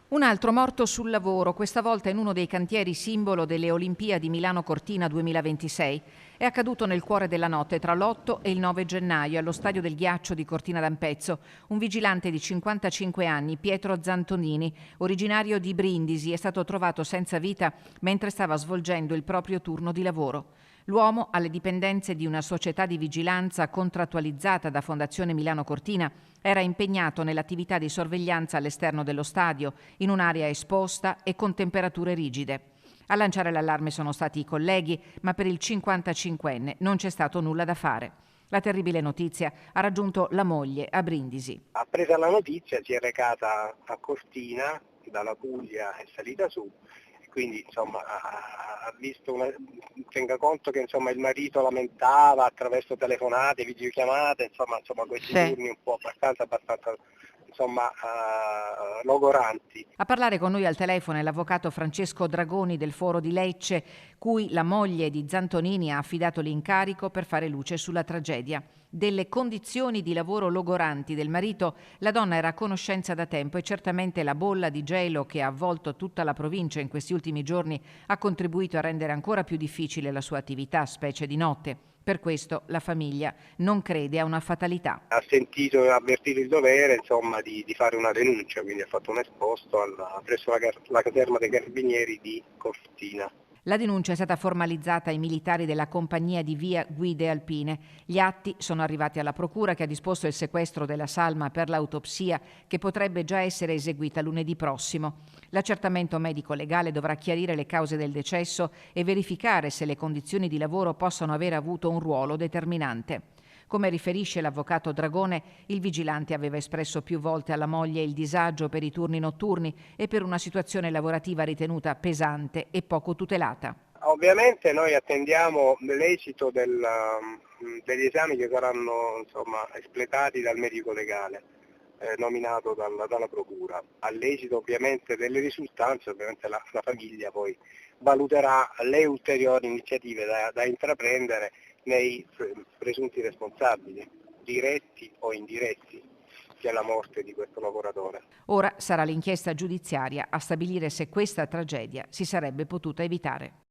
Un altro morto sul lavoro, questa volta in uno dei cantieri simbolo delle Olimpiadi Milano-Cortina 2026. È accaduto nel cuore della notte tra l'8 e il 9 gennaio allo Stadio del Ghiaccio di Cortina d'Ampezzo. Un vigilante di 55 anni, Pietro Zantonini, originario di Brindisi, è stato trovato senza vita mentre stava svolgendo il proprio turno di lavoro. L'uomo, alle dipendenze di una società di vigilanza contrattualizzata da Fondazione Milano Cortina, era impegnato nell'attività di sorveglianza all'esterno dello stadio, in un'area esposta e con temperature rigide. A lanciare l'allarme sono stati i colleghi, ma per il 55enne non c'è stato nulla da fare. La terribile notizia ha raggiunto la moglie a Brindisi. Appresa la notizia si è recata a Cortina, dalla Puglia è salita su, e quindi insomma ha visto tenga conto che insomma il marito lamentava attraverso telefonate, videochiamate, insomma questi turni un po' abbastanza insomma logoranti. A parlare con noi al telefono è l'avvocato Francesco Dragoni del Foro di Lecce, cui la moglie di Zantonini ha affidato l'incarico per fare luce sulla tragedia. Delle condizioni di lavoro logoranti del marito la donna era a conoscenza da tempo e certamente la bolla di gelo che ha avvolto tutta la provincia in questi ultimi giorni ha contribuito a rendere ancora più difficile la sua attività, specie di notte. Per questo la famiglia non crede a una fatalità. Ha sentito e avvertito il dovere insomma, di fare una denuncia, quindi ha fatto un esposto presso la caserma dei Carabinieri di Cortina. La denuncia è stata formalizzata ai militari della compagnia di Via Guide Alpine. Gli atti sono arrivati alla procura che ha disposto il sequestro della salma per l'autopsia che potrebbe già essere eseguita lunedì prossimo. L'accertamento medico-legale dovrà chiarire le cause del decesso e verificare se le condizioni di lavoro possano aver avuto un ruolo determinante. Come riferisce l'avvocato Dragone, il vigilante aveva espresso più volte alla moglie il disagio per i turni notturni e per una situazione lavorativa ritenuta pesante e poco tutelata. Ovviamente noi attendiamo l'esito degli esami che saranno insomma, espletati dal medico legale nominato dalla procura. All'esito ovviamente delle risultanze ovviamente la famiglia poi valuterà le ulteriori iniziative da intraprendere nei presunti responsabili, diretti o indiretti, della morte di questo lavoratore. Ora sarà l'inchiesta giudiziaria a stabilire se questa tragedia si sarebbe potuta evitare.